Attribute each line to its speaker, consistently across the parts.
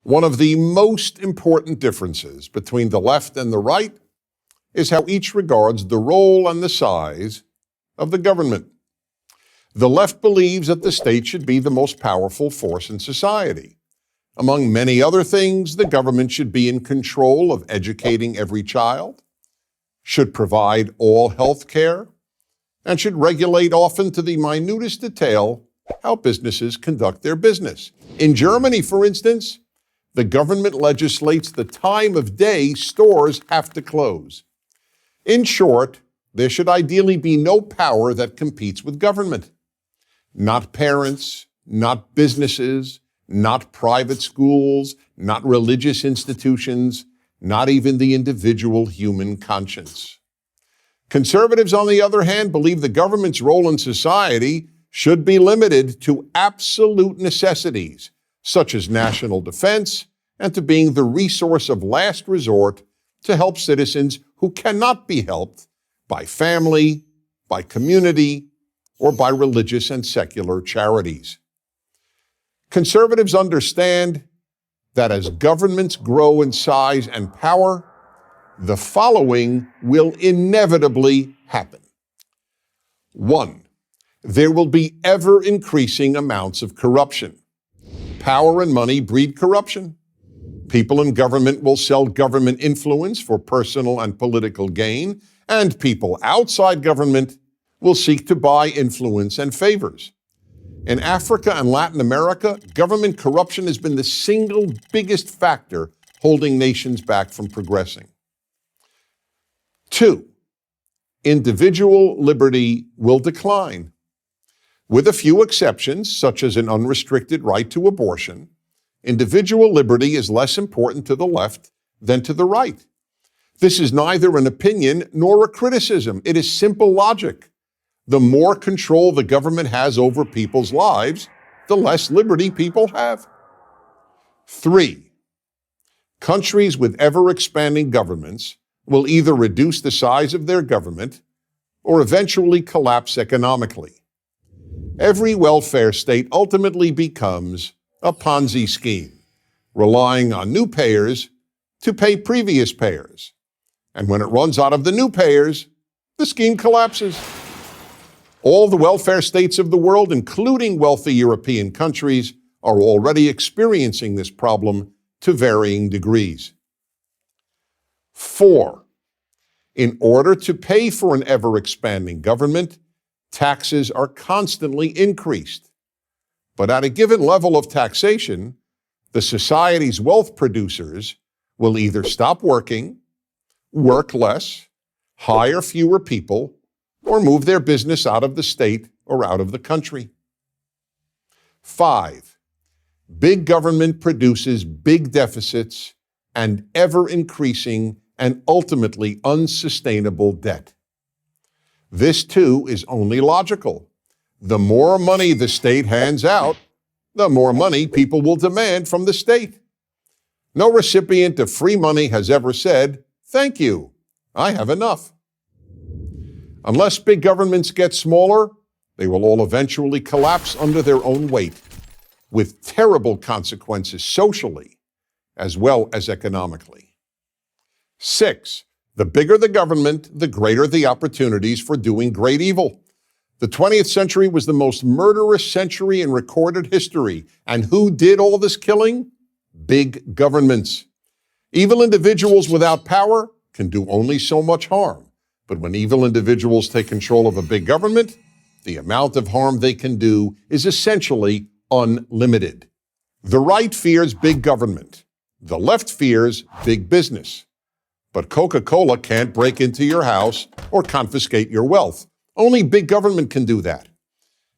Speaker 1: One of the most important differences between the left and the right is how each regards the role and the size of the government. The left believes that the state should be the most powerful force in society. Among many other things, the government should be in control of educating every child, should provide all health care, and should regulate often to the minutest detail how businesses conduct their business. In Germany, for instance, the government legislates the time of day stores have to close. In short, there should ideally be no power that competes with government. Not parents, not businesses, not private schools, not religious institutions, not even the individual human conscience. Conservatives, on the other hand, believe the government's role in society should be limited to absolute necessities, such as national defense, and to being the resource of last resort to help citizens who cannot be helped by family, by community, or by religious and secular charities. Conservatives understand that as governments grow in size and power, the following will inevitably happen. 1. There will be ever-increasing amounts of corruption. Power and money breed corruption. People in government will sell government influence for personal and political gain, and people outside government will seek to buy influence and favors. In Africa and Latin America, government corruption has been the single biggest factor holding nations back from progressing. 2. Individual liberty will decline. With a few exceptions, such as an unrestricted right to abortion, individual liberty is less important to the left than to the right. This is neither an opinion nor a criticism. It is simple logic. The more control the government has over people's lives, the less liberty people have. 3. Countries with ever-expanding governments will either reduce the size of their government or eventually collapse economically. Every welfare state ultimately becomes a Ponzi scheme, relying on new payers to pay previous payers. And when it runs out of the new payers, the scheme collapses. All the welfare states of the world, including wealthy European countries, are already experiencing this problem to varying degrees. 4. In order to pay for an ever-expanding government, taxes are constantly increased. But at a given level of taxation, the society's wealth producers will either stop working, work less, hire fewer people, or move their business out of the state or out of the country. 5. Big government produces big deficits and ever-increasing and ultimately unsustainable debt. This, too, is only logical. The more money the state hands out, the more money people will demand from the state. No recipient of free money has ever said, "Thank you, I have enough." Unless big governments get smaller, they will all eventually collapse under their own weight, with terrible consequences socially as well as economically. 6. The bigger the government, the greater the opportunities for doing great evil. The 20th century was the most murderous century in recorded history. And who did all this killing? Big governments. Evil individuals without power can do only so much harm. But when evil individuals take control of a big government, the amount of harm they can do is essentially unlimited. The right fears big government. The left fears big business. But Coca-Cola can't break into your house or confiscate your wealth. Only big government can do that.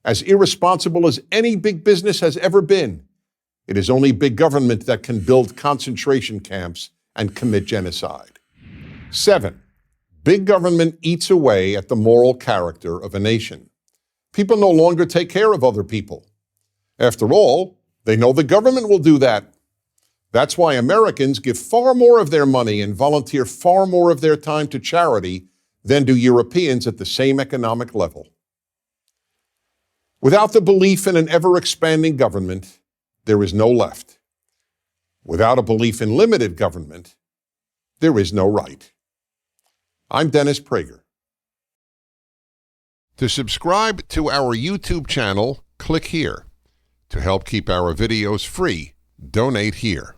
Speaker 1: As irresponsible as any big business has ever been, it is only big government that can build concentration camps and commit genocide. 7. Big government eats away at the moral character of a nation. People no longer take care of other people. After all, they know the government will do that. That's why Americans give far more of their money and volunteer far more of their time to charity than do Europeans at the same economic level. Without the belief in an ever-expanding government, there is no left. Without a belief in limited government, there is no right. I'm Dennis Prager. To subscribe to our YouTube channel, click here. To help keep our videos free, donate here.